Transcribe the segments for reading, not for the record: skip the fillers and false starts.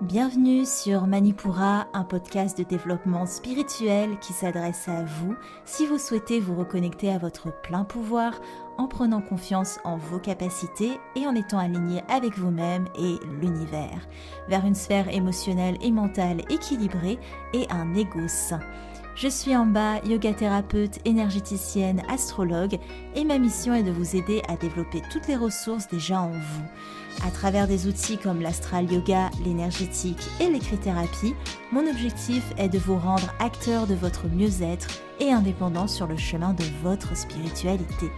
Bienvenue sur Manipura, un podcast de développement spirituel qui s'adresse à vous si vous souhaitez vous reconnecter à votre plein pouvoir en prenant confiance en vos capacités et en étant aligné avec vous-même et l'univers, vers une sphère émotionnelle et mentale équilibrée et un ego sain. Je suis Amba, yoga thérapeute, énergéticienne, astrologue et ma mission est de vous aider à développer toutes les ressources déjà en vous. À travers des outils comme l'astral yoga, l'énergétique et l'écrit-thérapie, mon objectif est de vous rendre acteur de votre mieux-être et indépendant sur le chemin de votre spiritualité.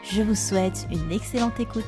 Je vous souhaite une excellente écoute.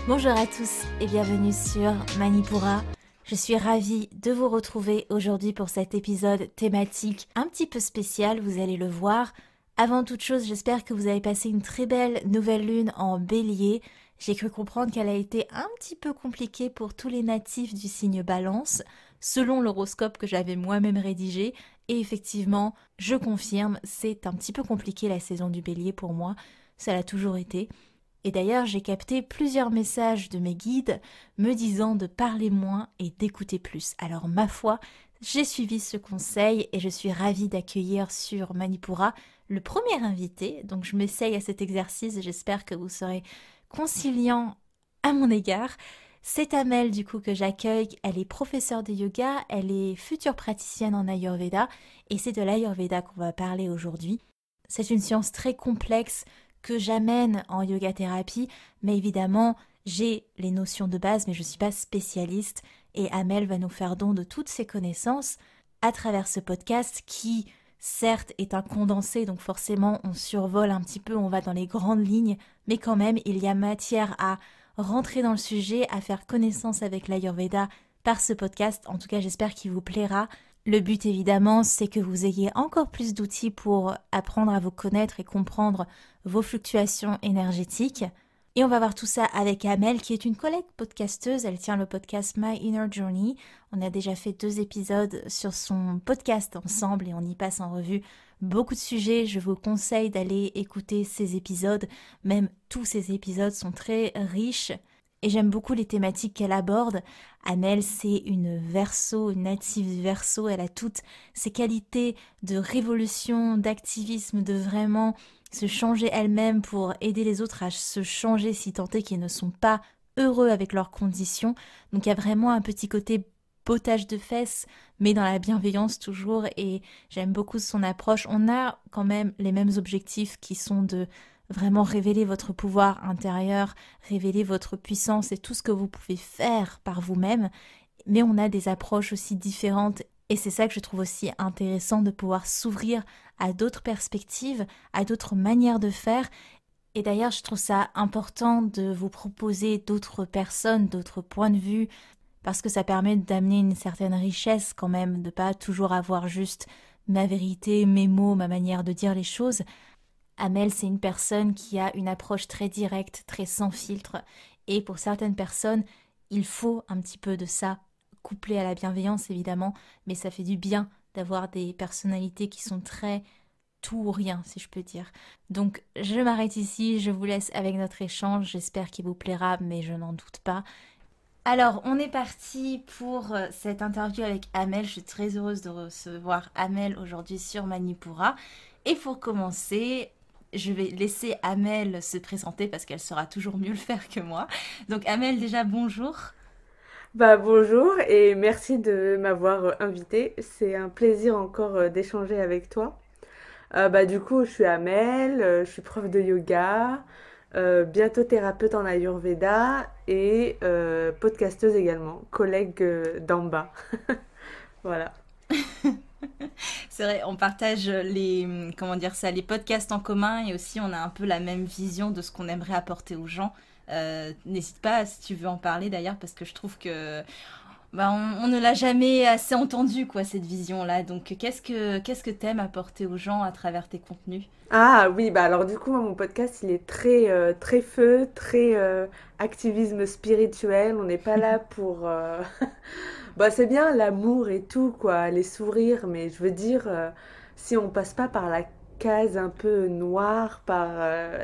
Bonjour à tous et bienvenue sur Manipura. Je suis ravie de vous retrouver aujourd'hui pour cet épisode thématique un petit peu spécial, vous allez le voir. Avant toute chose, j'espère que vous avez passé une très belle nouvelle lune en bélier. J'ai cru comprendre qu'elle a été un petit peu compliquée pour tous les natifs du signe balance, selon l'horoscope que j'avais moi-même rédigé. Et effectivement, je confirme, c'est un petit peu compliqué la saison du bélier pour moi, ça l'a toujours été. Et d'ailleurs, j'ai capté plusieurs messages de mes guides me disant de parler moins et d'écouter plus. Alors ma foi, j'ai suivi ce conseil et je suis ravie d'accueillir sur Manipura le premier invité. Donc je m'essaye à cet exercice et j'espère que vous serez conciliant à mon égard. C'est Amel du coup que j'accueille, elle est professeure de yoga, elle est future praticienne en Ayurveda et c'est de l'Ayurveda qu'on va parler aujourd'hui. C'est une science très complexe que j'amène en yoga thérapie, mais évidemment j'ai les notions de base mais je ne suis pas spécialiste et Amel va nous faire don de toutes ses connaissances à travers ce podcast qui certes est un condensé donc forcément on survole un petit peu, on va dans les grandes lignes mais quand même il y a matière à rentrer dans le sujet, à faire connaissance avec l'Ayurveda par ce podcast, en tout cas j'espère qu'il vous plaira. Le but évidemment c'est que vous ayez encore plus d'outils pour apprendre à vous connaître et comprendre vos fluctuations énergétiques. Et on va voir tout ça avec Amel qui est une collègue podcasteuse, elle tient le podcast My Inner Journey. On a déjà fait 2 épisodes sur son podcast ensemble et on y passe en revue beaucoup de sujets. Je vous conseille d'aller écouter ces épisodes, même tous ces épisodes sont très riches. Et j'aime beaucoup les thématiques qu'elle aborde. Amel, c'est une Verseau, une native Verseau. Elle a toutes ces qualités de révolution, d'activisme, de vraiment se changer elle-même pour aider les autres à se changer si tant est qu'ils ne sont pas heureux avec leurs conditions. Donc il y a vraiment un petit côté bottage de fesses, mais dans la bienveillance toujours. Et j'aime beaucoup son approche. On a quand même les mêmes objectifs qui sont de vraiment révéler votre pouvoir intérieur, révéler votre puissance et tout ce que vous pouvez faire par vous-même, mais on a des approches aussi différentes et c'est ça que je trouve aussi intéressant de pouvoir s'ouvrir à d'autres perspectives, à d'autres manières de faire. Et d'ailleurs, je trouve ça important de vous proposer d'autres personnes, d'autres points de vue, parce que ça permet d'amener une certaine richesse quand même, de pas toujours avoir juste ma vérité, mes mots, ma manière de dire les choses. Amel, c'est une personne qui a une approche très directe, très sans filtre. Et pour certaines personnes, il faut un petit peu de ça, couplé à la bienveillance évidemment, mais ça fait du bien d'avoir des personnalités qui sont très tout ou rien, si je peux dire. Donc je m'arrête ici, je vous laisse avec notre échange, j'espère qu'il vous plaira, mais je n'en doute pas. Alors, on est parti pour cette interview avec Amel. Je suis très heureuse de recevoir Amel aujourd'hui sur Manipura. Et pour commencer, je vais laisser Amel se présenter parce qu'elle saura toujours mieux le faire que moi. Donc Amel, déjà bonjour. Bonjour et merci de m'avoir invitée. C'est un plaisir encore d'échanger avec toi. Du coup, je suis Amel, je suis prof de yoga, bientôt thérapeute en Ayurveda et podcasteuse également, collègue d'Amba. Voilà. C'est vrai, on partage comment dire ça, les podcasts en commun et aussi on a un peu la même vision de ce qu'on aimerait apporter aux gens. N'hésite pas si tu veux en parler d'ailleurs parce que je trouve que on ne l'a jamais assez entendu quoi cette vision-là. Donc qu'est-ce que t'aimes apporter aux gens à travers tes contenus? Ah oui, alors du coup, moi, mon podcast, il est très feu, très activisme spirituel. On n'est pas là pour... c'est bien l'amour et tout, quoi, les sourires, mais je veux dire, si on passe pas par la case un peu noire, par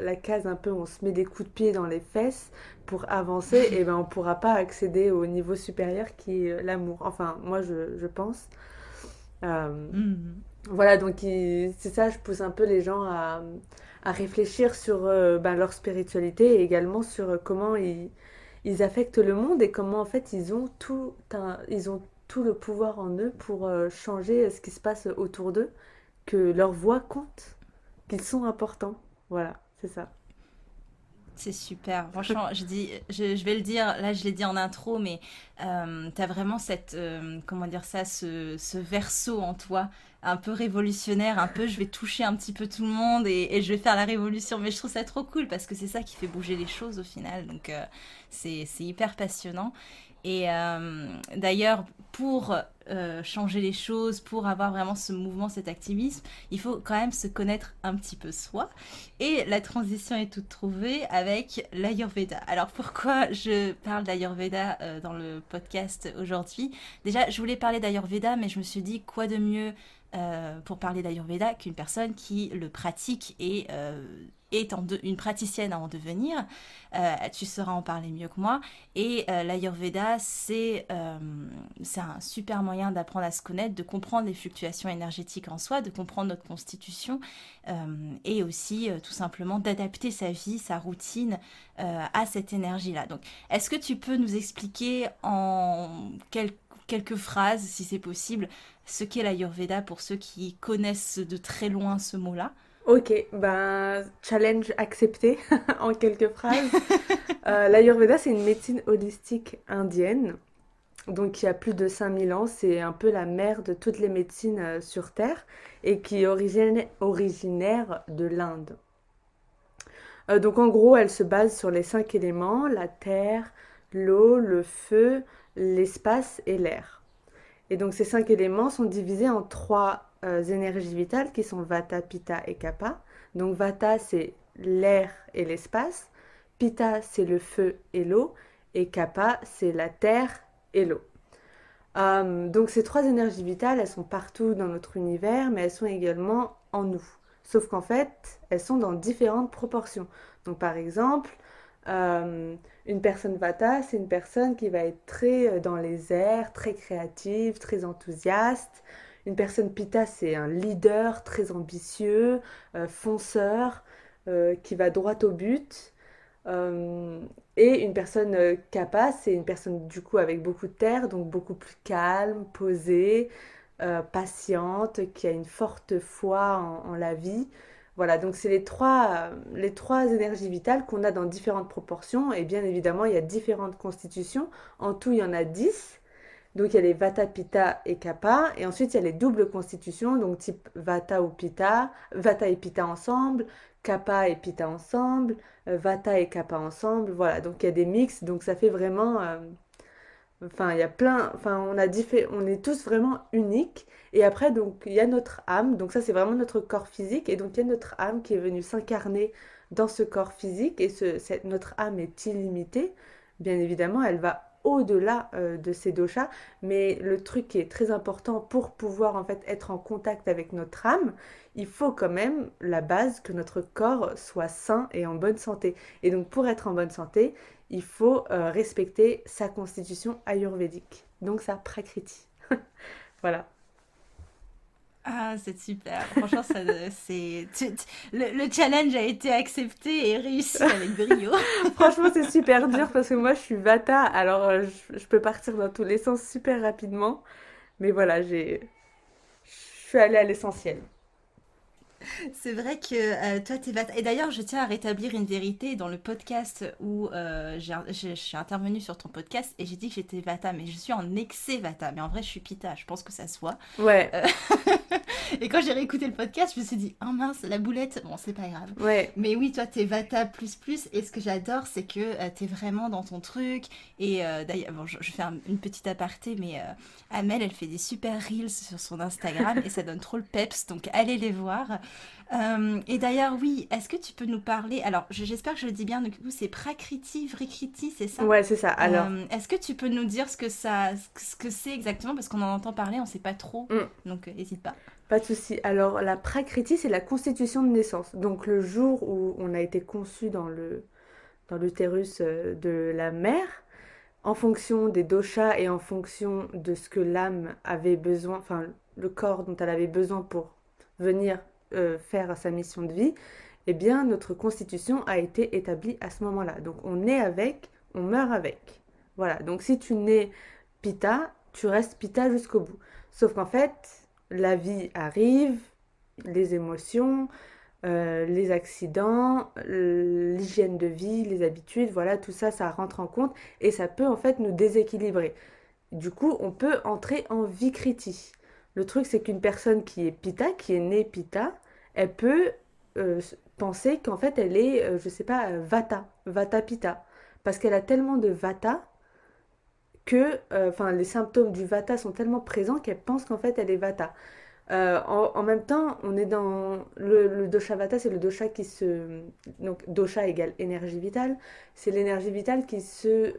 la case un peu où on se met des coups de pied dans les fesses pour avancer, et ben on pourra pas accéder au niveau supérieur qui est l'amour. Enfin, moi je pense. Euh, Mhm. voilà, donc c'est ça, je pousse un peu les gens à réfléchir sur ben, leur spiritualité et également sur comment ils affectent le monde et comment en fait ils ont tout le pouvoir en eux pour changer ce qui se passe autour d'eux, que leur voix compte, qu'ils sont importants. Voilà, c'est ça. C'est super. Franchement, je vais le dire, là je l'ai dit en intro, mais t'as vraiment cette, comment dire ça, ce verso en toi, un peu révolutionnaire, un peu je vais toucher un petit peu tout le monde et je vais faire la révolution. Mais je trouve ça trop cool parce que c'est ça qui fait bouger les choses au final. Donc c'est hyper passionnant. Et d'ailleurs, pour changer les choses, pour avoir vraiment ce mouvement, cet activisme, il faut quand même se connaître un petit peu soi. Et la transition est toute trouvée avec l'Ayurveda. Alors pourquoi je parle d'Ayurveda dans le podcast aujourd'hui? Déjà, je voulais parler d'Ayurveda, mais je me suis dit quoi de mieux pour parler d'Ayurveda qu'une personne qui le pratique et une praticienne à en devenir. Tu sauras en parler mieux que moi. Et l'Ayurveda, c'est un super moyen d'apprendre à se connaître, de comprendre les fluctuations énergétiques en soi, de comprendre notre constitution et aussi tout simplement d'adapter sa vie, sa routine à cette énergie-là. Donc, est-ce que tu peux nous expliquer en quelques phrases, si c'est possible, ce qu'est l'Ayurveda pour ceux qui connaissent de très loin ce mot-là? Ok, ben challenge accepté en quelques phrases. L'Ayurveda, c'est une médecine holistique indienne, donc il y a plus de 5 000 ans. C'est un peu la mère de toutes les médecines sur Terre et qui est originaire de l'Inde. Donc en gros, elle se base sur les 5 éléments, la terre, l'eau, le feu, l'espace et l'air. Et donc ces 5 éléments sont divisés en trois énergies vitales qui sont Vata, Pitta et Kapha. Donc Vata, c'est l'air et l'espace, Pitta, c'est le feu et l'eau, et Kapha, c'est la terre et l'eau. Donc ces trois énergies vitales, elles sont partout dans notre univers, mais elles sont également en nous. Sauf qu'en fait, elles sont dans différentes proportions. Donc par exemple, euh, une personne Vata, c'est une personne qui va être très dans les airs, très créative, très enthousiaste. Une personne Pitta, c'est un leader très ambitieux, fonceur, qui va droit au but. Euh, et une personne kappa, c'est une personne du coup avec beaucoup de terre, donc beaucoup plus calme, posée, patiente, qui a une forte foi en la vie. Voilà, donc c'est les trois énergies vitales qu'on a dans différentes proportions. Et bien évidemment, il y a différentes constitutions. En tout, il y en a 10. Donc il y a les Vata, Pitta et Kapha. Et ensuite, il y a les doubles constitutions, donc type Vata ou Pitta, Vata et Pitta ensemble, Kapha et Pitta ensemble, Vata et Kapha ensemble. Voilà, donc il y a des mix. Donc ça fait vraiment... enfin, il y a plein... Enfin, on est tous vraiment uniques. Et après, donc, il y a notre âme. Donc ça, c'est vraiment notre corps physique. Et donc, il y a notre âme qui est venue s'incarner dans ce corps physique. Et notre âme est illimitée. Bien évidemment, elle va au-delà de ces doshas. Mais le truc qui est très important pour pouvoir en fait être en contact avec notre âme, il faut quand même la base que notre corps soit sain et en bonne santé. Et donc pour être en bonne santé, il faut respecter sa constitution ayurvédique. Donc sa prakriti. Voilà. Ah, c'est super. Franchement, le challenge a été accepté et réussi avec brio. Franchement, c'est super dur parce que moi je suis vata, alors je peux partir dans tous les sens super rapidement. Mais voilà, je suis allée à l'essentiel. C'est vrai que toi, t'es Vata. Et d'ailleurs, je tiens à rétablir une vérité dans le podcast où je suis intervenue sur ton podcast et j'ai dit que j'étais Vata, mais je suis en excès Vata. Mais en vrai, je suis Pitta, je pense que ça se voit. Ouais, Euh, et quand j'ai réécouté le podcast, je me suis dit, oh mince, la boulette, bon, c'est pas grave. ouais. Mais oui, toi, t'es Vata plus plus. Et ce que j'adore, c'est que t'es vraiment dans ton truc. Et d'ailleurs, bon, je fais une petite aparté, mais Amel, elle fait des super reels sur son Instagram et ça donne trop le peps. Donc, allez les voir. Et d'ailleurs, oui, est-ce que tu peux nous parler? Alors, j'espère que je le dis bien, du coup, c'est Prakriti, Vrikriti, c'est ça? Ouais, c'est ça. Alors, Est-ce que tu peux nous dire ce que c'est exactement? Parce qu'on en entend parler, on sait pas trop. hmm. Donc, n'hésite pas. Pas de souci. Alors, la prakriti, c'est la constitution de naissance. Donc, le jour où on a été conçu dans l'utérus de la mère, en fonction des doshas et en fonction de ce que l'âme avait besoin, enfin, le corps dont elle avait besoin pour venir faire sa mission de vie, eh bien, notre constitution a été établie à ce moment-là. Donc, on naît avec, on meurt avec. Voilà. Donc, si tu nais Pitta, tu restes Pitta jusqu'au bout. Sauf qu'en fait, la vie arrive, les émotions, les accidents, l'hygiène de vie, les habitudes, voilà, tout ça, ça rentre en compte et ça peut en fait nous déséquilibrer. Du coup, on peut entrer en vikriti. Le truc, c'est qu'une personne qui est Pitta, qui est née Pitta, elle peut penser qu'en fait, elle est, je sais pas, Vata, Vata Pitta. Parce qu'elle a tellement de Vata que, enfin, les symptômes du Vata sont tellement présents qu'elle pense qu'en fait, elle est Vata. En même temps, on est dans le dosha vata, c'est le dosha qui se... Donc, dosha égale énergie vitale. C'est l'énergie vitale qui se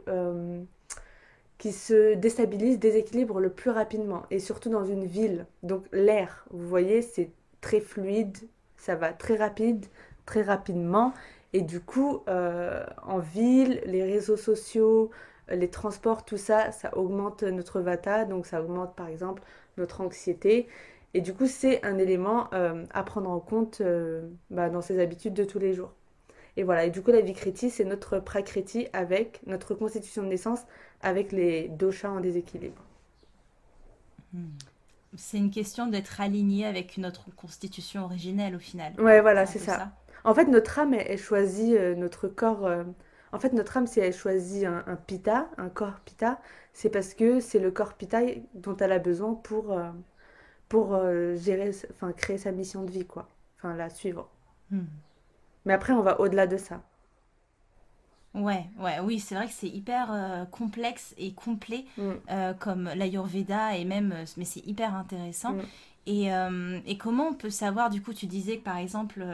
déstabilise, déséquilibre le plus rapidement. Et surtout dans une ville. Donc, l'air, vous voyez, c'est très fluide, ça va très rapide, très rapidement. Et du coup, en ville, les réseaux sociaux, les transports, tout ça, ça augmente notre vata. Donc, ça augmente, par exemple, notre anxiété. Et du coup, c'est un élément à prendre en compte dans ses habitudes de tous les jours. Et voilà, et du coup, la Vikriti, c'est notre Prakriti avec notre constitution de naissance avec les doshas en déséquilibre. C'est une question d'être aligné avec notre constitution originelle au final. Ouais, voilà, C'est un c'est peu ça. ça. En fait, notre âme, elle choisit notre corps. En fait, notre âme, si elle choisit un pitta, un corps pitta, c'est parce que c'est le corps pitta dont elle a besoin pour gérer, enfin, créer sa mission de vie, quoi. Enfin, la suivre. Hmm. Mais après, on va au-delà de ça. Ouais, ouais, oui, c'est vrai que c'est hyper complexe et complet Mm, comme l'Ayurveda et même, mais c'est hyper intéressant. mm. Et comment on peut savoir, du coup, tu disais que par exemple,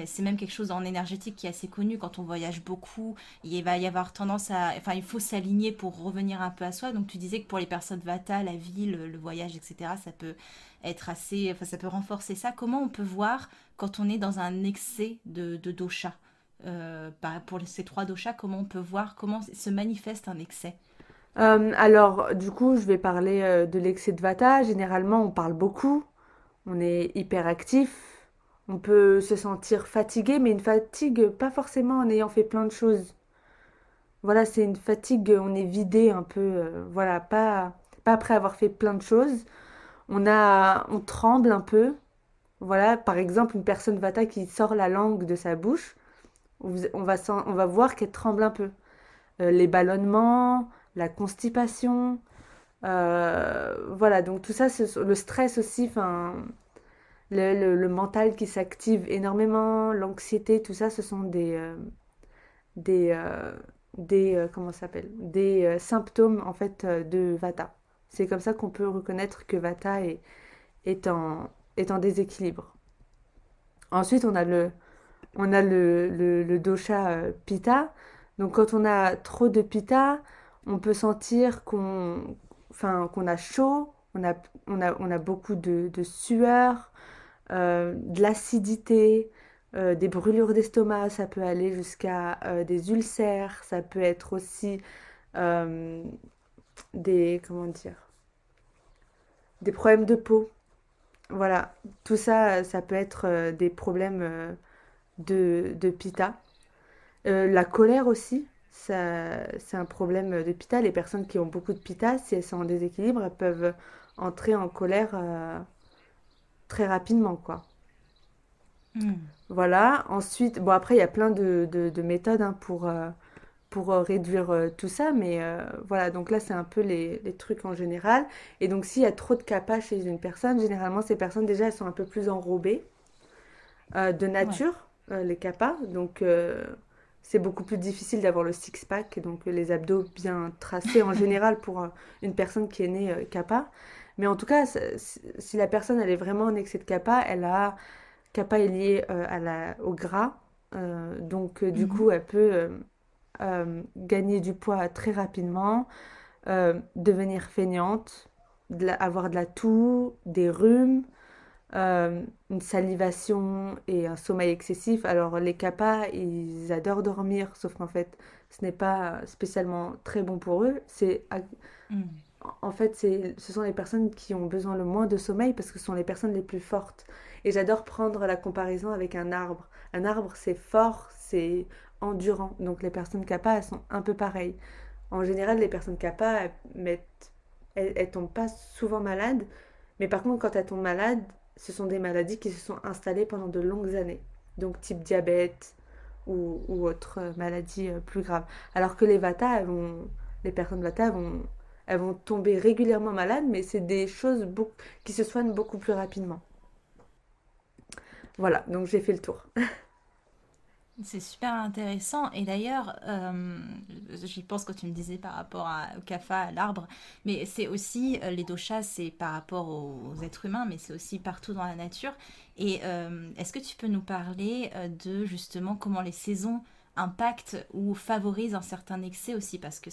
c'est même quelque chose en énergétique qui est assez connu, quand on voyage beaucoup, il va y avoir tendance à, enfin, il faut s'aligner pour revenir un peu à soi. Donc tu disais que pour les personnes Vata, la vie, le voyage, etc., ça peut être assez, enfin, ça peut renforcer ça. Comment on peut voir quand on est dans un excès de dosha? Pour ces trois doshas, comment on peut voir comment se manifeste un excès? Alors, du coup, je vais parler de l'excès de vata. Généralement, on parle beaucoup, on est hyperactif, on peut se sentir fatigué, mais une fatigue pas forcément en ayant fait plein de choses. Voilà, c'est une fatigue, on est vidé un peu, voilà, pas après avoir fait plein de choses. On tremble un peu. Voilà, par exemple, une personne vata qui sort la langue de sa bouche, on va voir qu'elle tremble un peu. Les ballonnements, la constipation. Voilà, donc tout ça, le stress aussi, enfin, le mental qui s'active énormément, l'anxiété, tout ça, ce sont des, euh, comment ça s'appelle? Des symptômes en fait de Vata. C'est comme ça qu'on peut reconnaître que Vata est est en déséquilibre. Ensuite, on a le dosha Pitta. Donc, quand on a trop de Pitta, on peut sentir qu'on a chaud, on a beaucoup de sueur, de l'acidité, des brûlures d'estomac, ça peut aller jusqu'à des ulcères, ça peut être aussi euh, comment dire, des problèmes de peau. Voilà, tout ça, ça peut être des problèmes de Pitta. La colère aussi, ça, c'est un problème de Pitta. Les personnes qui ont beaucoup de Pitta, si elles sont en déséquilibre, elles peuvent entrer en colère très rapidement, quoi. Hmm. Voilà. Ensuite, bon, après, il y a plein de méthodes hein, pour réduire tout ça, mais voilà. Donc là, c'est un peu les trucs en général. Et donc, s'il y a trop de kapha chez une personne, généralement, ces personnes, déjà, elles sont un peu plus enrobées de Ouais. nature, les kappas. Donc, c'est beaucoup plus difficile d'avoir le six-pack, donc les abdos bien tracés en général pour une personne qui est née kappa. Mais en tout cas, si la personne elle est vraiment en excès de kappa, kappa est lié au gras. Donc, du coup, Mhm. elle peut gagner du poids très rapidement, devenir feignante, avoir de la toux, des rhumes, une salivation et un sommeil excessif. Alors les kappas, ils adorent dormir, sauf qu'en fait, ce n'est pas spécialement très bon pour eux. Mm. En fait, ce sont les personnes qui ont besoin le moins de sommeil parce que ce sont les personnes les plus fortes. Et j'adore prendre la comparaison avec un arbre. Un arbre, c'est fort, c'est endurant. Donc les personnes kappa, elles sont un peu pareilles. En général, les personnes kappa, elles tombent pas souvent malades. Mais par contre, quand elles tombent malades, ce sont des maladies qui se sont installées pendant de longues années. Donc type diabète ou autres maladies plus graves. Alors que les vata, les personnes vata, elles vont tomber régulièrement malades, mais c'est des choses qui se soignent beaucoup plus rapidement. Voilà, donc j'ai fait le tour. C'est super intéressant. Et d'ailleurs, j'y pense quand tu me disais par rapport au kapha, à l'arbre, mais c'est aussi, les doshas, c'est par rapport aux êtres humains, mais c'est aussi partout dans la nature. Et est-ce que tu peux nous parler de justement comment les saisons impactent ou favorisent un certain excès aussi, parce que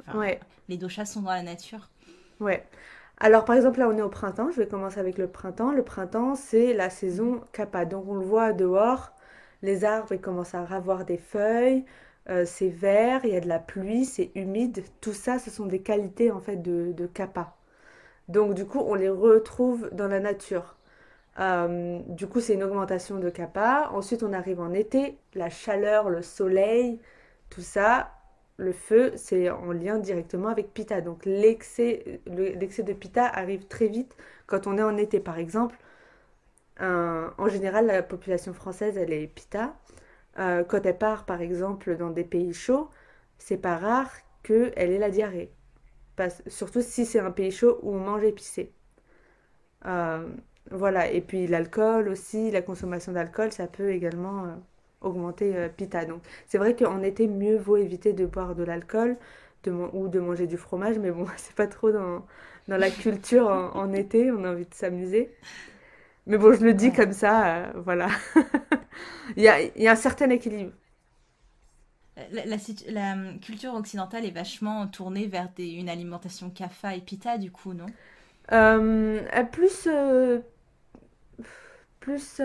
enfin, Ouais, les doshas sont dans la nature. ouais. Alors par exemple là on est au printemps, je vais commencer avec le printemps. Le printemps c'est la saison kappa, donc on le voit dehors, les arbres ils commencent à avoir des feuilles, c'est vert, il y a de la pluie, c'est humide, tout ça ce sont des qualités en fait de kappa. Donc du coup on les retrouve dans la nature. Du coup c'est une augmentation de kappa. Ensuite on arrive en été, la chaleur, le soleil, tout ça, le feu, c'est en lien directement avec Pitta. Donc l'excès de Pitta arrive très vite quand on est en été. Par exemple, en général, la population française, elle est Pitta. Quand elle part, par exemple, dans des pays chauds, c'est pas rare qu'elle ait la diarrhée. Surtout si c'est un pays chaud où on mange épicé. Euh, voilà, et puis l'alcool aussi, la consommation d'alcool, ça peut également augmenter Pitta. Donc c'est vrai qu'en été, mieux vaut éviter de boire de l'alcool ou de manger du fromage, mais bon, c'est pas trop dans la culture en été, on a envie de s'amuser. Mais bon, je le dis Ouais. comme ça, voilà. Il y a un certain équilibre. La culture occidentale est vachement tournée vers une alimentation kapha et pitta, du coup, non? Plus, plus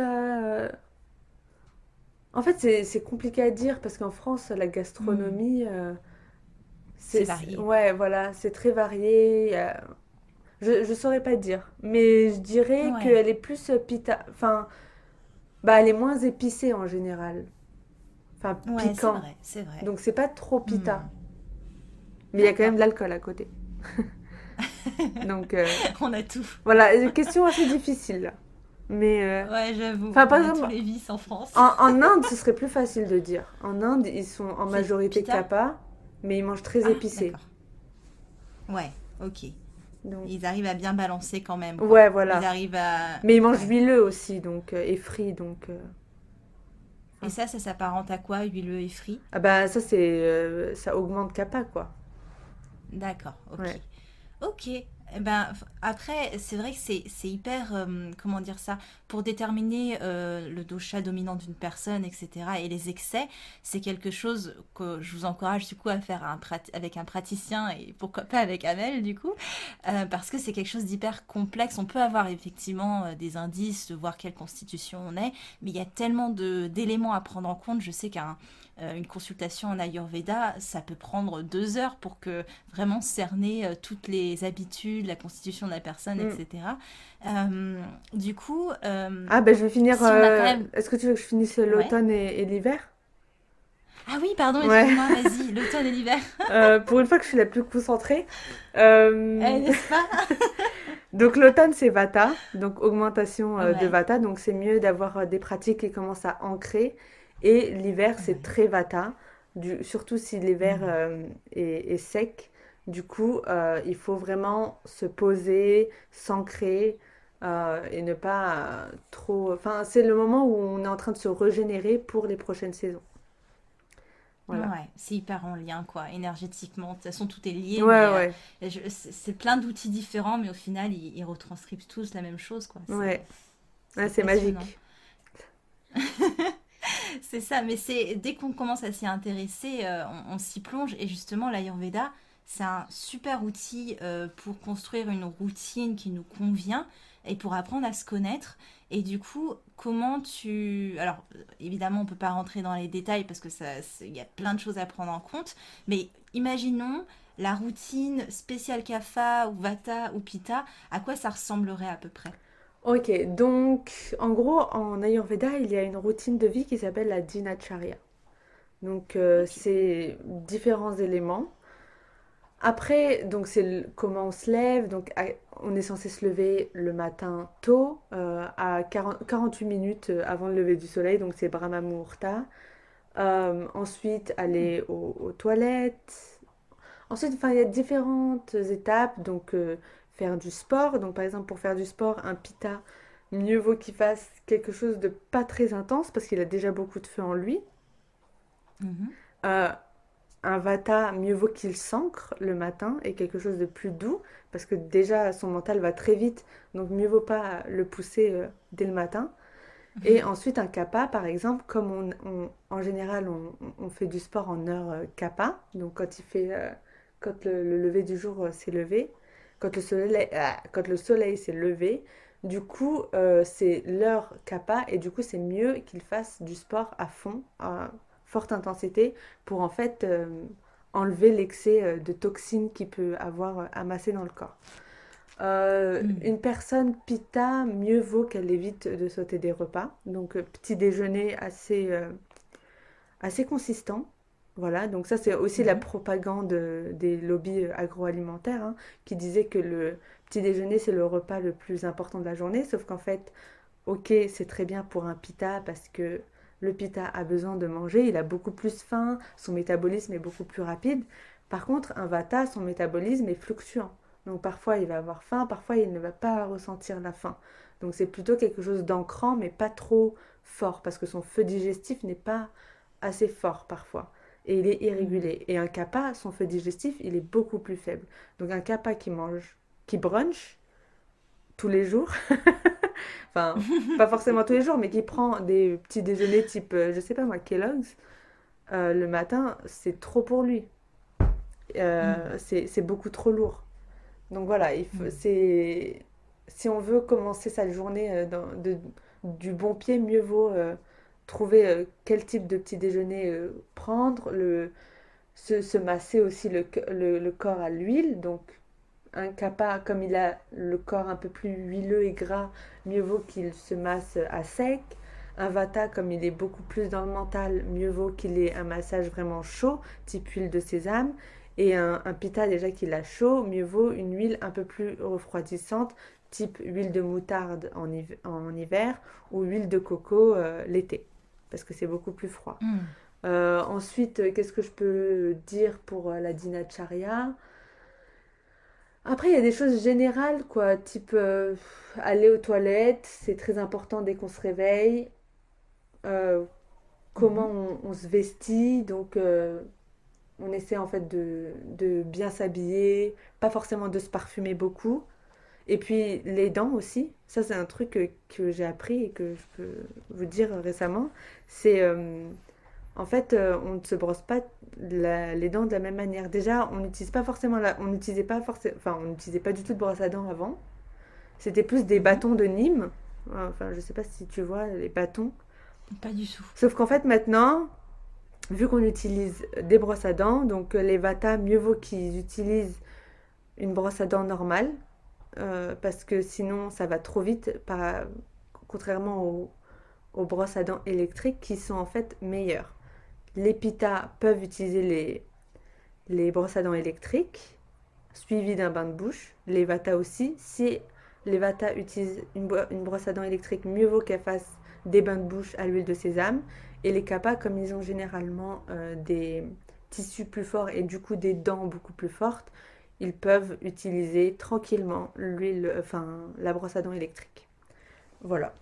en fait, c'est compliqué à dire parce qu'en France, la Hmm. gastronomie, C'est varié, quoi. ouais, voilà, c'est très varié. Je saurais pas dire, mais je dirais Ouais, qu'elle est plus pita, enfin, bah, elle est moins épicée en général, enfin, ouais, c'est piquant. vrai, c'est vrai. Donc c'est pas trop pita, Hmm. mais il y a quand même D'accord. de l'alcool à côté. Donc On a tout. voilà, une question assez difficile là. Mais Ouais, j'avoue, enfin, par on a tous exemple, les vices en France. en Inde, ce serait plus facile de dire. En Inde, ils sont en C'est majorité pita? kappa, mais ils mangent très Ah, épicé. d'accord. Ouais, ok. Donc Ils arrivent à bien balancer quand même, quoi. ouais, Ils voilà. arrivent à... Mais ils mangent Ouais. huileux aussi, donc et frit, donc. Et Enfin, ça s'apparente à quoi, huileux et frit? ah bah ça ça augmente kappa quoi. D'accord, ok. Ouais. Ok. Eh ben, après, c'est vrai que c'est hyper, comment dire ça, pour déterminer le dosha dominant d'une personne, etc. Et les excès, c'est quelque chose que je vous encourage du coup à faire avec un praticien et pourquoi pas avec Amel du coup, parce que c'est quelque chose d'hyper complexe. On peut avoir effectivement des indices de voir quelle constitution on est, mais il y a tellement d'éléments à prendre en compte. Je sais qu'une consultation en Ayurveda, ça peut prendre 2 heures pour que vraiment cerner toutes les habitudes, la constitution de la personne, Mm. etc. Euh, du coup, Ah bah je vais finir. si on a quand même... Est-ce que tu veux que je finisse Ouais. l'automne et l'hiver? Ah oui, pardon, Ouais. excuse-moi, vas-y, l'automne et l'hiver. Pour une fois que je suis la plus concentrée. Euh, N'est-ce pas? Donc l'automne c'est Vata, donc augmentation de Ouais. Vata, donc c'est mieux d'avoir des pratiques qui commencent à ancrer. Et l'hiver c'est Ouais. très Vata, surtout si l'hiver Hmm. est sec. Du coup, il faut vraiment se poser, s'ancrer et ne pas trop. Enfin, c'est le moment où on est en train de se régénérer pour les prochaines saisons. Voilà. Ouais, c'est hyper en lien, quoi, énergétiquement. De toute façon, tout est lié, Ouais, mais ouais, c'est plein d'outils différents, mais au final, ils retranscrivent tous la même chose, quoi. ouais. Ouais, C'est c'est passionnant. magique. C'est ça, mais c'est dès qu'on commence à s'y intéresser, on s'y plonge. Et justement, l'Ayurveda, c'est un super outil pour construire une routine qui nous convient, et pour apprendre à se connaître. Et du coup, comment tu... Alors, évidemment, on peut pas rentrer dans les détails parce que il y a plein de choses à prendre en compte, mais imaginons la routine spéciale Kapha ou Vata ou Pitta, à quoi ça ressemblerait à peu près? Ok, donc en gros, en Ayurveda, il y a une routine de vie qui s'appelle la Dinacharya. Donc, Ok. c'est différents éléments. Après, donc c'est comment on se lève. Donc, on est censé se lever le matin tôt, à 48 minutes avant le lever du soleil. Donc, c'est Brahma Muhurta. Ensuite, Hmm. aller aux toilettes. Ensuite, enfin, il y a différentes étapes. Donc, faire du sport. Donc, par exemple, pour faire du sport, un pita, mieux vaut qu'il fasse quelque chose de pas très intense parce qu'il a déjà beaucoup de feu en lui. Mhm. Euh, un vata, mieux vaut qu'il s'ancre le matin et quelque chose de plus doux parce que déjà son mental va très vite. Donc, mieux vaut pas le pousser dès le matin. Et ensuite, un kappa, par exemple, comme en général, on fait du sport en heure kappa, donc quand le lever du jour s'est levé, quand le soleil s'est levé, du coup, c'est l'heure kappa, et du coup, c'est mieux qu'il fasse du sport à fond, à forte intensité, pour en fait enlever l'excès de toxines qu'il peut avoir amassé dans le corps. Hmm. Une personne pita, mieux vaut qu'elle évite de sauter des repas. Donc, petit déjeuner assez consistant. Voilà, donc ça c'est aussi la Mhm. propagande des lobbies agroalimentaires, hein, qui disaient que le petit déjeuner c'est le repas le plus important de la journée, sauf qu'en fait, ok, c'est très bien pour un pita parce que le pita a besoin de manger, il a beaucoup plus faim, son métabolisme est beaucoup plus rapide. Par contre, un vata, son métabolisme est fluctuant. Donc parfois il va avoir faim, parfois il ne va pas ressentir la faim. Donc c'est plutôt quelque chose d'ancrant, mais pas trop fort, parce que son feu digestif n'est pas assez fort parfois. Et il est Hmm. irrégulier. Et un kappa, son feu digestif, il est beaucoup plus faible. Donc un kappa qui brunch tous les jours, enfin, pas forcément tous les jours, mais qui prend des petits déjeuners type, je sais pas moi, Kellogg's, le matin, c'est trop pour lui. Hmm. C'est beaucoup trop lourd. Donc voilà, Hmm. si on veut commencer sa journée du bon pied, mieux vaut trouver quel type de petit déjeuner prendre, se masser aussi le corps à l'huile. Donc un kappa, comme il a le corps un peu plus huileux et gras, mieux vaut qu'il se masse à sec. Un vata, comme il est beaucoup plus dans le mental, mieux vaut qu'il ait un massage vraiment chaud, type huile de sésame. Et un pitta, déjà qu'il a chaud, mieux vaut une huile un peu plus refroidissante, type huile de moutarde en hiver ou huile de coco l'été, parce que c'est beaucoup plus froid. Hmm. Ensuite, qu'est-ce que je peux dire pour la dinacharya? Après, il y a des choses générales, quoi, type aller aux toilettes, c'est très important dès qu'on se réveille. Euh, Comment Mhm. on se vestit, donc on essaie en fait de bien s'habiller, pas forcément de se parfumer beaucoup. Et puis les dents aussi, ça c'est un truc que j'ai appris et que je peux vous dire récemment, c'est en fait, on ne se brosse pas les dents de la même manière. Déjà, on n'utilise pas forcément on n'utilisait pas forcément, enfin, on n'utilisait pas du tout de brosse à dents avant. C'était plus des Mhm. bâtons de Nîmes. Enfin, je sais pas si tu vois les bâtons. Pas du tout. Sauf qu'en fait, maintenant, vu qu'on utilise des brosses à dents, donc les Vata, mieux vaut qu'ils utilisent une brosse à dents normale, parce que sinon, ça va trop vite, contrairement aux brosses à dents électriques qui sont en fait meilleures. Les Pitta peuvent utiliser les brosses à dents électriques, suivies d'un bain de bouche. Les Vata aussi. Si les Vata utilisent une brosse à dents électrique, mieux vaut qu'elles fassent des bains de bouche à l'huile de sésame. Et les Kappa, comme ils ont généralement des tissus plus forts et du coup des dents beaucoup plus fortes, ils peuvent utiliser tranquillement la brosse à dents électrique. Voilà.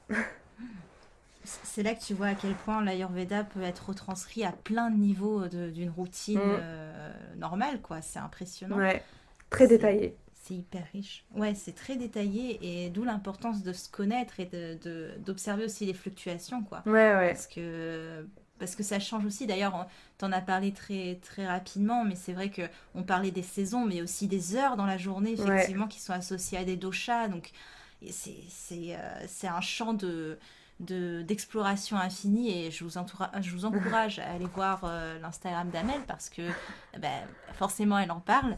C'est là que tu vois à quel point l'Ayurveda peut être retranscrit à plein de niveaux d'une routine Mm, normale, quoi. C'est impressionnant. ouais, très C'est détaillé. c'est hyper riche. Ouais, c'est très détaillé et d'où l'importance de se connaître et d'observer aussi les fluctuations, quoi. Ouais, ouais. Parce que, parce que ça change aussi. D'ailleurs, t'en as parlé très, très rapidement, mais c'est vrai que on parlait des saisons, mais aussi des heures dans la journée, Ouais. effectivement, qui sont associées à des doshas. Donc, c'est un champ d'exploration infinie et je vous encourage à aller voir l'Instagram d'Amel parce que ben, forcément elle en parle.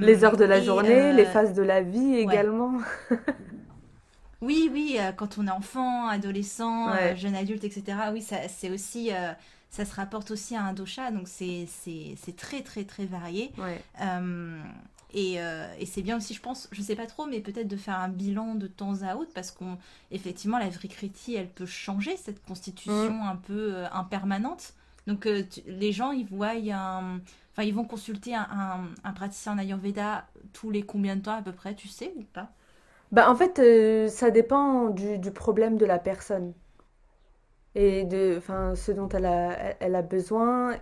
Les heures de la Et journée, les phases de la vie ouais, également. oui, oui, quand on est enfant, adolescent, Ouais, jeune adulte, etc. Oui, ça c'est aussi ça se rapporte aussi à un dosha, donc c'est très très très varié. ouais. Euh, et c'est bien aussi, je pense, je sais pas trop, mais peut-être de faire un bilan de temps à autre, parce qu'on, effectivement, la vrikriti, elle peut changer, cette Mm. constitution un peu impermanente. Donc, les gens, ils voient, enfin, ils vont consulter un praticien en Ayurveda tous les combien de temps à peu près, tu sais ou pas? Bah, en fait, ça dépend du problème de la personne et de, enfin, ce dont elle a besoin.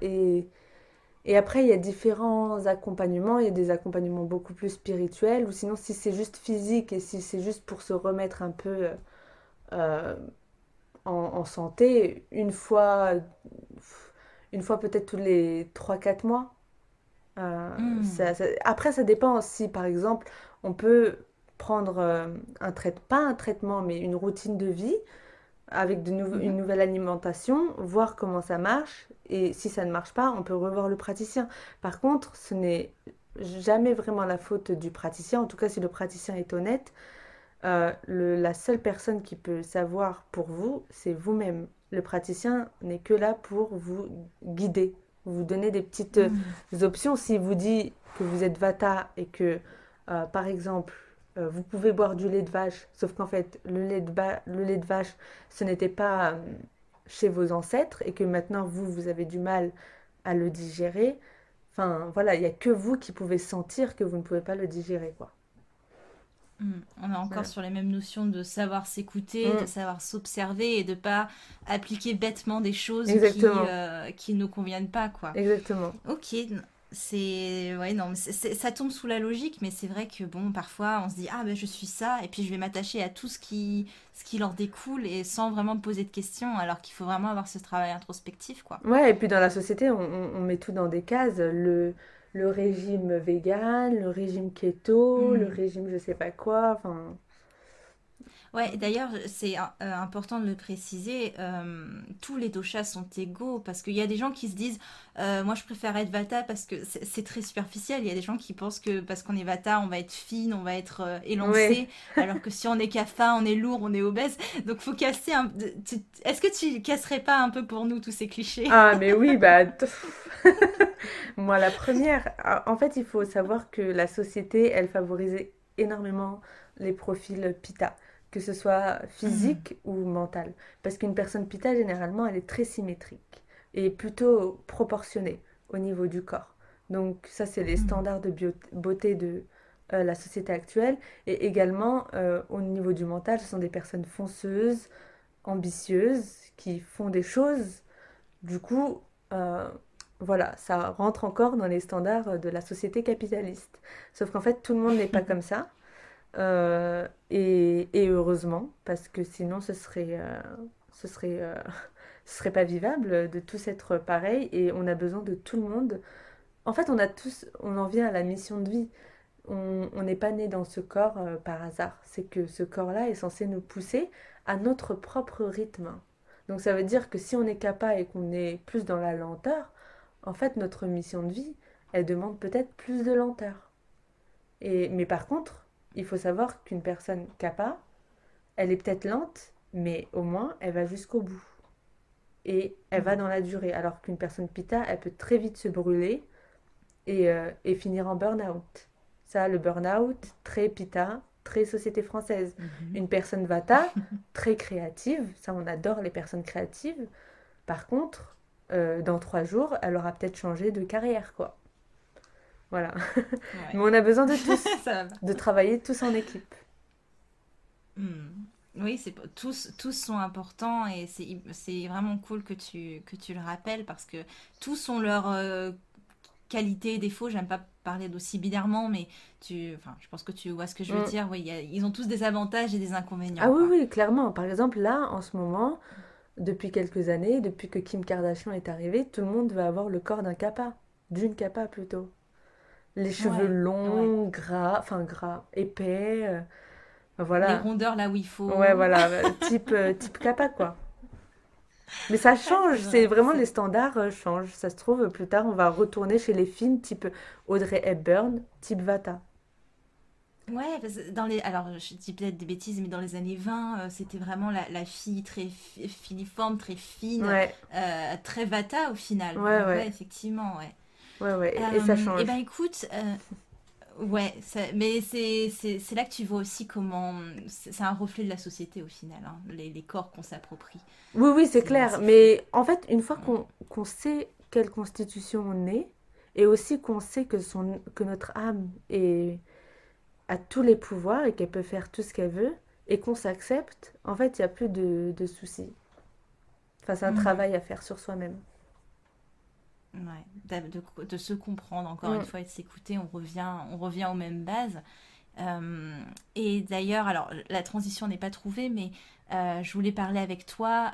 Et après, il y a différents accompagnements. Il y a des accompagnements beaucoup plus spirituels, ou sinon, si c'est juste physique et si c'est juste pour se remettre un peu euh, en santé, une fois peut-être tous les 3 4 mois. Hmm. Après, ça dépend si, par exemple, on peut prendre pas un traitement, mais une routine de vie avec une Mhm. nouvelle alimentation, voir comment ça marche. Et si ça ne marche pas, on peut revoir le praticien. Par contre, ce n'est jamais vraiment la faute du praticien. En tout cas, si le praticien est honnête, la seule personne qui peut savoir pour vous, c'est vous-même. Le praticien n'est que là pour vous guider, vous donner des petites Hmm. options. S'il vous dit que vous êtes Vata et que, par exemple, vous pouvez boire du lait de vache, sauf qu'en fait, le lait de vache, ce n'était pas chez vos ancêtres et que maintenant, vous avez du mal à le digérer. Enfin, voilà, il n'y a que vous qui pouvez sentir que vous ne pouvez pas le digérer, quoi. Hmm. On est encore Voilà. sur les mêmes notions de savoir s'écouter, de Mm, savoir s'observer et de pas appliquer bêtement des choses exactement, qui nous conviennent pas, quoi. exactement. Ok, c'est ouais non, mais ça tombe sous la logique, mais c'est vrai que bon, parfois on se dit ah ben je suis ça et puis je vais m'attacher à tout ce qui leur découle et sans vraiment me poser de questions, alors qu'il faut vraiment avoir ce travail introspectif, quoi. Ouais, et puis dans la société, on met tout dans des cases. Le régime vegan, le régime keto, le Hmm. régime je sais pas quoi. Enfin, Ouais, d'ailleurs, c'est important de le préciser, tous les doshas sont égaux parce qu'il y a des gens qui se disent moi je préfère être vata parce que c'est très superficiel. Il y a des gens qui pensent que parce qu'on est vata, on va être fine, on va être ouais. élancé, alors que si on est kapha, on est lourd, on est obèse. Donc faut casser un. Est-ce que tu casserais pas un peu pour nous tous ces clichés? Ah, mais oui, bah, moi la première. En fait, il faut savoir que la société, elle favorisait énormément les profils Pitta, que ce soit Hmm. physique ou mental. Parce qu'une personne Pitta, généralement, elle est très symétrique et plutôt proportionnée au niveau du corps. Donc ça, c'est les Hmm. standards de beauté de la société actuelle. Et également, au niveau du mental, ce sont des personnes fonceuses, ambitieuses, qui font des choses du coup, euh, voilà, ça rentre encore dans les standards de la société capitaliste. Sauf qu'en fait, tout le monde n'est pas comme ça. Et heureusement, parce que sinon, ce serait, ce serait pas vivable de tous être pareil. Et on a besoin de tout le monde. En fait, on en vient à la mission de vie. On n'est pas né dans ce corps par hasard. C'est que ce corps-là est censé nous pousser à notre propre rythme. Donc ça veut dire que si on est capable et qu'on est plus dans la lenteur, en fait notre mission de vie, elle demande peut-être plus de lenteur. Mais par contre, il faut savoir qu'une personne kappa, elle est peut-être lente, mais au moins elle va jusqu'au bout. Et elle va Hmm. dans la durée. Alors qu'une personne pitta, elle peut très vite se brûler et finir en burn-out. Ça, le burn-out, très pita, très société française. Mhm. Une personne vata, très créative, ça on adore les personnes créatives. Par contre, dans 3 jours, elle aura peut-être changé de carrière, quoi. Voilà. Mais Ouais, on a besoin de tous, ça va. de travailler tous en équipe. Hmm. Oui, tous sont importants et c'est vraiment cool que tu le rappelles parce que tous ont leurs qualités et défauts. J'aime pas parler d'aussi binairement, mais enfin, je pense que tu vois ce que je veux Mm. dire. Oui, ils ont tous des avantages et des Ah inconvénients, oui, quoi. oui, clairement. Par exemple, là, en ce moment, depuis quelques années, depuis que Kim Kardashian est arrivée, tout le monde va avoir le corps d'un kappa. D'une kappa plutôt. Les cheveux Ouais, ouais. longs, gras, enfin gras, épais. les Voilà. rondeurs là où il Ouais, faut. voilà. Type kappa, quoi. Mais ça Ouais, change, c'est c'est vrai. vraiment les standards changent. Ça se trouve, plus tard, on va retourner chez les films type Audrey Hepburn, type Vata. Ouais, parce que dans les... Alors, je dis peut-être des bêtises, mais dans les années 20, c'était vraiment la fille très filiforme, très fine, Ouais, très vata au final. ouais, Donc ouais, ouais, effectivement, ouais. ouais, ouais. Et ça Eh ben change. écoute, ouais, mais c'est là que tu vois aussi comment... C'est un reflet de la société au final, hein, les corps qu'on s'approprie. Oui, oui, c'est clair. C'est fou. Mais en fait, une fois qu'on sait quelle constitution on est, et aussi qu'on sait que notre âme a tous les pouvoirs et qu'elle peut faire tout ce qu'elle veut, et qu'on s'accepte, en fait, il n'y a plus de soucis. Enfin, c'est un Mhm. travail à faire sur soi-même. Ouais, de se comprendre encore une Mm. fois et de s'écouter, on revient aux mêmes bases. Euh, et d'ailleurs, alors la transition n'est pas trouvée, mais je voulais parler avec toi,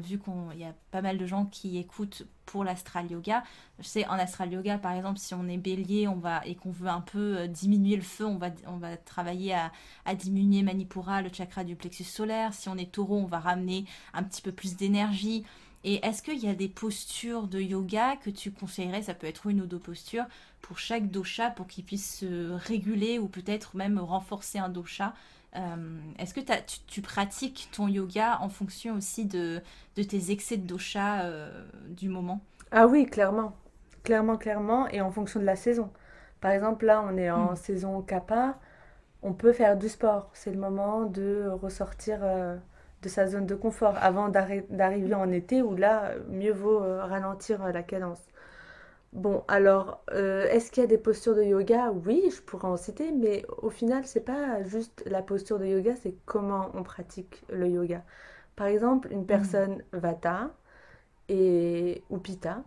vu qu'il y a pas mal de gens qui écoutent pour l'astral yoga. Je sais, en astral yoga, par exemple, si on est bélier et qu'on veut un peu diminuer le feu, on va travailler à diminuer Manipura, le chakra du plexus solaire. Si on est taureau, on va ramener un petit peu plus d'énergie. Et est-ce qu'il y a des postures de yoga que tu conseillerais? Ça peut être une ou deux postures pour chaque dosha pour qu'il puisse se réguler ou peut-être même renforcer un dosha. Est-ce que tu pratiques ton yoga en fonction aussi de tes excès de dosha du moment? Ah oui, clairement. Clairement, clairement, et en fonction de la saison. Par exemple, là, on est en Hmm. saison kappa, on peut faire du sport. C'est le moment de ressortir de sa zone de confort avant d'arriver en été où là, mieux vaut ralentir la cadence. Bon, alors, est-ce qu'il y a des postures de yoga? Oui, je pourrais en citer, mais au final, c'est pas juste la posture de yoga, c'est comment on pratique le yoga. Par exemple, une Hmm. personne vata ou pitta.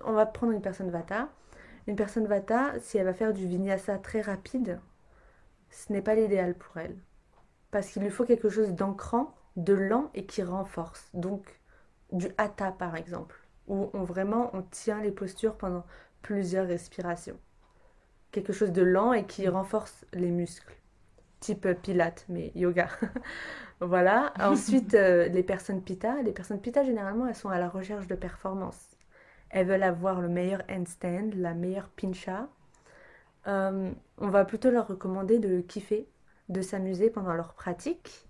On va prendre une personne vata. Une personne vata, si elle va faire du vinyasa très rapide, ce n'est pas l'idéal pour elle. Parce qu'il lui faut quelque chose d'ancrant, de lent et qui renforce. Donc, du hatha par exemple, où vraiment on tient les postures pendant plusieurs respirations. Quelque chose de lent et qui renforce les muscles, type pilates, mais yoga. Voilà. Ensuite, les personnes pitta, généralement, elles sont à la recherche de performance. Elles veulent avoir le meilleur handstand, la meilleure pincha. On va plutôt leur recommander de kiffer, de s'amuser pendant leur pratique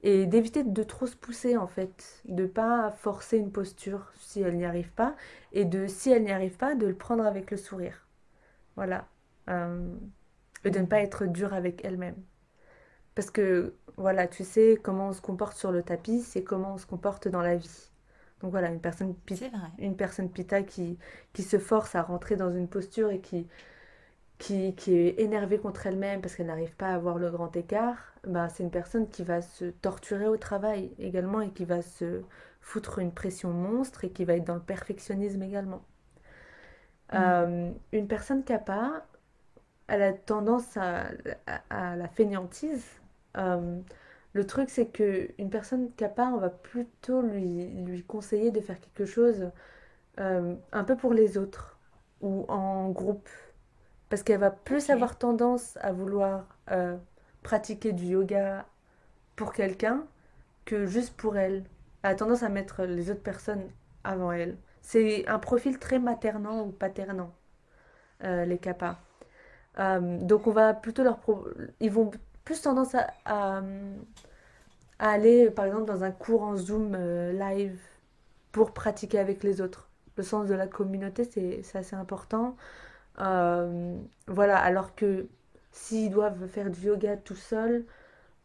et d'éviter de trop se pousser en fait, de pas forcer une posture si elle n'y arrive pas et si elle n'y arrive pas, de le prendre avec le sourire. Voilà. Euh, et de ne pas Hmm. être dur avec elle-même. Parce que voilà, tu sais comment on se comporte sur le tapis, c'est comment on se comporte dans la vie. Donc voilà, C'est vrai. une personne pita qui se force à rentrer dans une posture et qui est énervée contre elle-même parce qu'elle n'arrive pas à avoir le grand écart, ben, c'est une personne qui va se torturer au travail également et qui va se foutre une pression monstre et qui va être dans le perfectionnisme également. Hmm. Une personne kappa, elle a tendance à la fainéantise. Euh, le truc, c'est qu'une personne kappa, on va plutôt lui conseiller de faire quelque chose un peu pour les autres ou en groupe. Parce qu'elle va plus Ok. avoir tendance à vouloir pratiquer du yoga pour quelqu'un que juste pour elle. Elle a tendance à mettre les autres personnes avant elle. C'est un profil très maternant ou paternant, les kappas. Donc on va plutôt ils vont plus tendance à aller, par exemple, dans un cours en Zoom live pour pratiquer avec les autres. Le sens de la communauté, c'est assez important. Euh, voilà, alors que s'ils doivent faire du yoga tout seuls,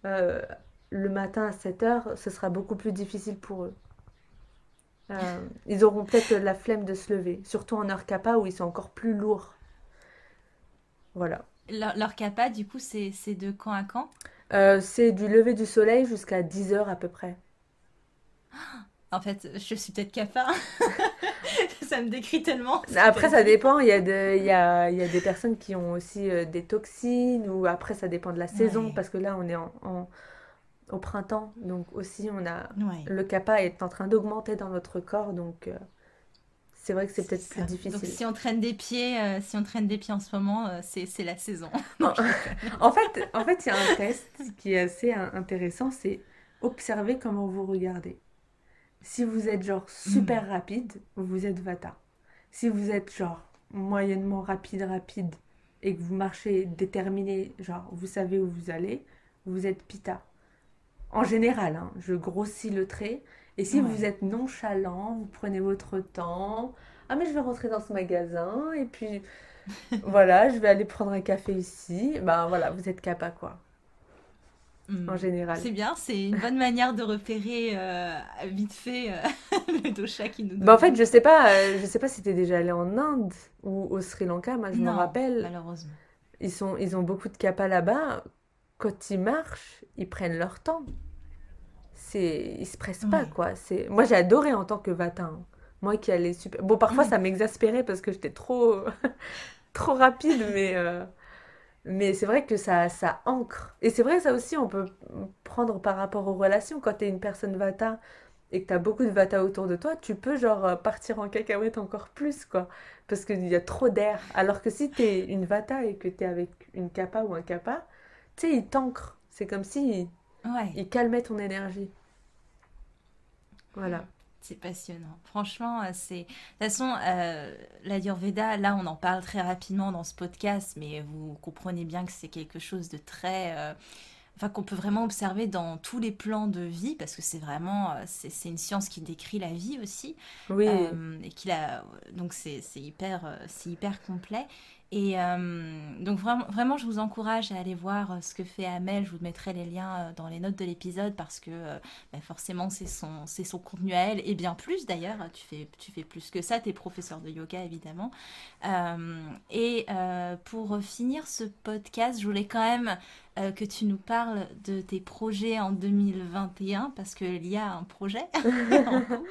euh, le matin à 7 heures, ce sera beaucoup plus difficile pour eux. Ils auront peut-être la flemme de se lever, surtout en heure kappa où ils sont encore plus lourds. Voilà. Leur kappa, du coup, c'est de quand à quand? C'est du lever du soleil jusqu'à 10 heures à peu près. En fait, je suis peut-être kappa. Ça me décrit tellement ce que tu as Après, ça dit. dépend. Il y a des personnes qui ont aussi des toxines, ou après, ça dépend de la saison, Ouais. parce que là, on est au printemps. Donc aussi, Ouais. le kappa est en train d'augmenter dans notre corps. Donc c'est vrai que c'est C'est peut-être plus ça. Donc difficile. si on traîne des pieds en ce moment, c'est la saison. Non, En, je déconne. en fait, il y a un test qui est assez intéressant, c'est observer comment vous regardez. Si vous êtes genre Hmm. super rapide, vous êtes Vata. Si vous êtes genre moyennement rapide et que vous marchez déterminé, genre vous savez où vous allez, vous êtes Pitta. En général, hein, je grossis le trait. Et si vous Ouais. êtes nonchalant, vous prenez votre temps. Ah mais je vais rentrer dans ce magasin et puis voilà, je vais aller prendre un café ici. Ben voilà, vous êtes Kappa quoi, en Hmm. général. C'est bien, c'est une bonne manière de repérer vite fait le dosha qui nous Ben en fait, domine. je sais pas si t'es déjà allé en Inde ou au Sri Lanka. Moi, je me Non, rappelle, malheureusement. ils ont beaucoup de Kappa là-bas. Quand ils marchent, ils prennent leur temps. Ils se pressent pas Ouais. quoi. Moi j'ai adoré en tant que Vata, hein. Moi qui allais super. Bon parfois Ouais. ça m'exaspérait parce que j'étais trop trop rapide, mais c'est vrai que ça ancre. Et c'est vrai ça aussi on peut prendre par rapport aux relations. Quand t'es une personne Vata et que t'as beaucoup de Vata autour de toi, tu peux genre partir en cacahuète encore plus quoi, parce qu'il y a trop d'air. Alors que si t'es une Vata et que t'es avec une Kappa ou un Kappa, tu sais, il t'ancre. C'est comme si Ouais. il calmait ton énergie. Voilà. C'est passionnant. Franchement, c'est. De toute façon, l'Ayurveda, là, on en parle très rapidement dans ce podcast, mais vous comprenez bien que c'est quelque chose de très. Enfin, qu'on peut vraiment observer dans tous les plans de vie, parce que c'est vraiment. C'est une science qui décrit la vie aussi. Oui, Et qu'il a. Donc, c'est hyper complet. Et donc, vraiment, je vous encourage à aller voir ce que fait Amel. Je vous mettrai les liens dans les notes de l'épisode parce que bah, forcément, c'est son contenu à elle. Et bien plus d'ailleurs, tu fais plus que ça. Tu es professeur de yoga, évidemment. Pour finir ce podcast, je voulais quand même que tu nous parles de tes projets en 2021 parce qu'il y a un projet en cours.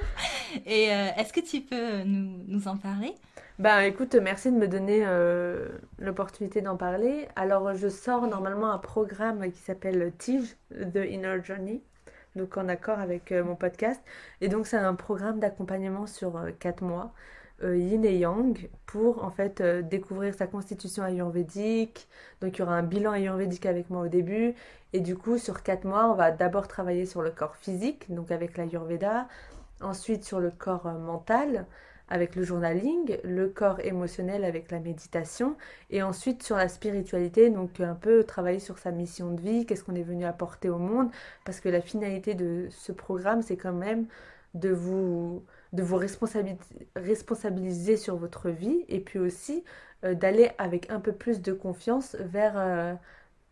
Et est-ce que tu peux nous en parler? ben écoute, merci de me donner l'opportunité d'en parler. Alors, je sors normalement un programme qui s'appelle Tige, The Inner Journey, donc en accord avec mon podcast. Et donc, c'est un programme d'accompagnement sur 4 mois, yin et yang, pour en fait découvrir sa constitution ayurvédique. Donc, il y aura un bilan ayurvédique avec moi au début. Et du coup, sur 4 mois, on va d'abord travailler sur le corps physique, donc avec l'ayurveda, ensuite sur le corps mental avec le journaling, le corps émotionnel avec la méditation, et ensuite sur la spiritualité, donc un peu travailler sur sa mission de vie, qu'est-ce qu'on est venu apporter au monde, parce que la finalité de ce programme, c'est quand même de vous, de vous responsabiliser sur votre vie, et puis aussi d'aller avec un peu plus de confiance vers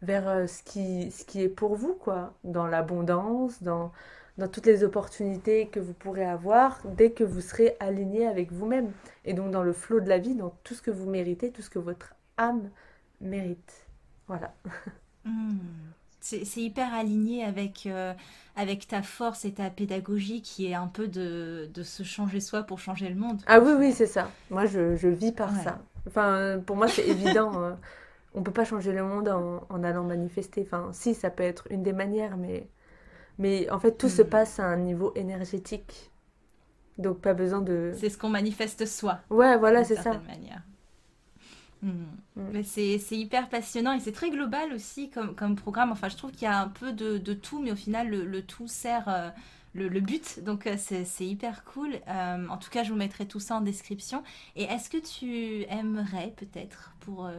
ce qui est pour vous, quoi, dans l'abondance, dans toutes les opportunités que vous pourrez avoir dès que vous serez aligné avec vous-même. Et donc dans le flot de la vie, dans tout ce que vous méritez, tout ce que votre âme mérite. Voilà. Hmm. C'est hyper aligné avec ta force et ta pédagogie qui est un peu de se changer soi pour changer le monde, Ah au oui, oui, final. c'est ça. Moi, je vis par Ouais. ça. Enfin, pour moi, c'est évident. On peut pas changer le monde en allant manifester. Enfin, si, ça peut être une des manières, mais en fait, tout se Hmm. passe à un niveau énergétique. Donc, pas besoin de... C'est ce qu'on manifeste soi, Ouais, voilà, d'une c'est ça. certaine manière. Hmm. Mm. Mais c'est hyper passionnant et c'est très global aussi comme programme. Enfin, je trouve qu'il y a un peu de tout, mais au final, le tout sert le but. Donc, c'est hyper cool. En tout cas, je vous mettrai tout ça en description. Et est-ce que tu aimerais peut-être, pour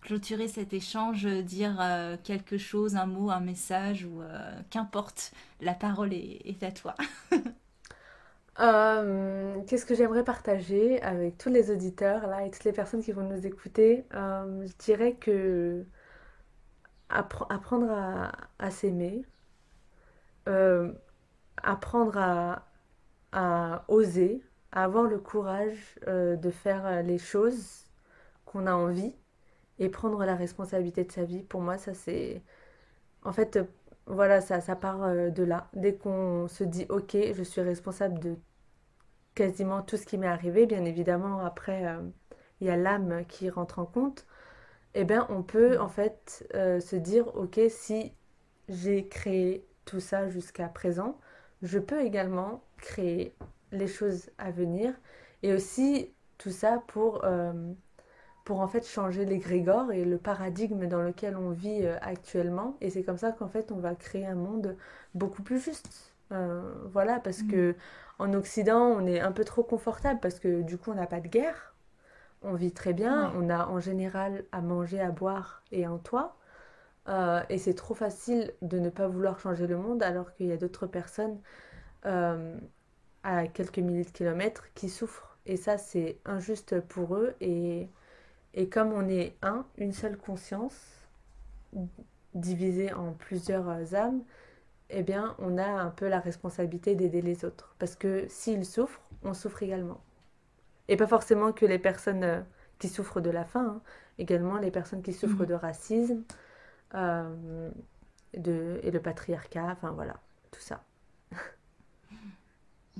clôturer cet échange, dire quelque chose, un mot, un message ou qu'importe, la parole est à toi. Qu'est-ce que j'aimerais partager avec tous les auditeurs là et toutes les personnes qui vont nous écouter? Je dirais que apprendre à s'aimer, euh, apprendre à oser, à avoir le courage de faire les choses qu'on a envie et prendre la responsabilité de sa vie. Pour moi, ça c'est... En fait, voilà, ça part de là. Dès qu'on se dit, ok, je suis responsable de quasiment tout ce qui m'est arrivé, bien évidemment, après, il y a l'âme qui rentre en compte, eh bien, on peut en fait se dire, ok, si j'ai créé tout ça jusqu'à présent, je peux également créer les choses à venir Et aussi tout ça pour en fait changer l'égrégore et le paradigme dans lequel on vit actuellement. Et c'est comme ça qu'en fait on va créer un monde beaucoup plus juste. Voilà, parce Mm. que en Occident on est un peu trop confortable parce que du coup on n'a pas de guerre, on vit très bien, Ouais. on a en général à manger, à boire et un toit. Et c'est trop facile de ne pas vouloir changer le monde alors qu'il y a d'autres personnes euh, à quelques milliers de kilomètres qui souffrent. Et ça, c'est injuste pour eux. Et comme on est une seule conscience, divisée en plusieurs âmes, eh bien, on a un peu la responsabilité d'aider les autres. Parce que s'ils souffrent, on souffre également. Et pas forcément que les personnes qui souffrent de la faim, hein, également les personnes qui souffrent Mhm. de racisme euh, et le patriarcat, enfin voilà, tout ça.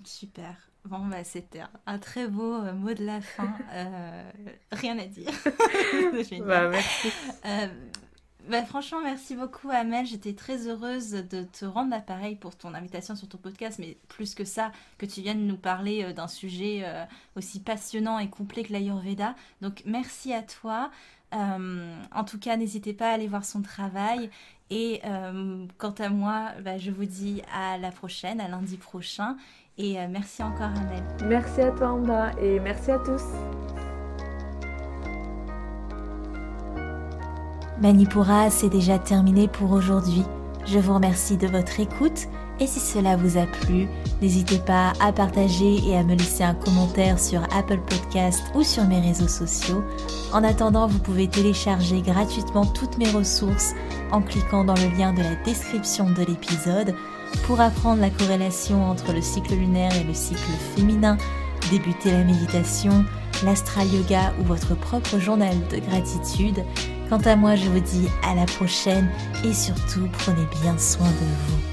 Super. Bon, bah, c'était un très beau mot de la fin. Rien à dire. C'est génial. Bah, merci. Euh, Bah, franchement, merci beaucoup, Amel. J'étais très heureuse de te rendre l'appareil pour ton invitation sur ton podcast, mais plus que ça, que tu viennes nous parler d'un sujet aussi passionnant et complet que l'Ayurveda. Donc, merci à toi. En tout cas, n'hésitez pas à aller voir son travail. Et quant à moi, bah, je vous dis à la prochaine, à lundi prochain. Et merci encore, Amel. Merci à toi, Amba, et merci à tous. Manipura, c'est déjà terminé pour aujourd'hui. Je vous remercie de votre écoute et si cela vous a plu, n'hésitez pas à partager et à me laisser un commentaire sur Apple Podcast ou sur mes réseaux sociaux. En attendant, vous pouvez télécharger gratuitement toutes mes ressources en cliquant dans le lien de la description de l'épisode pour apprendre la corrélation entre le cycle lunaire et le cycle féminin, débuter la méditation, l'astral yoga ou votre propre journal de gratitude. Quant à moi, je vous dis à la prochaine et surtout, prenez bien soin de vous.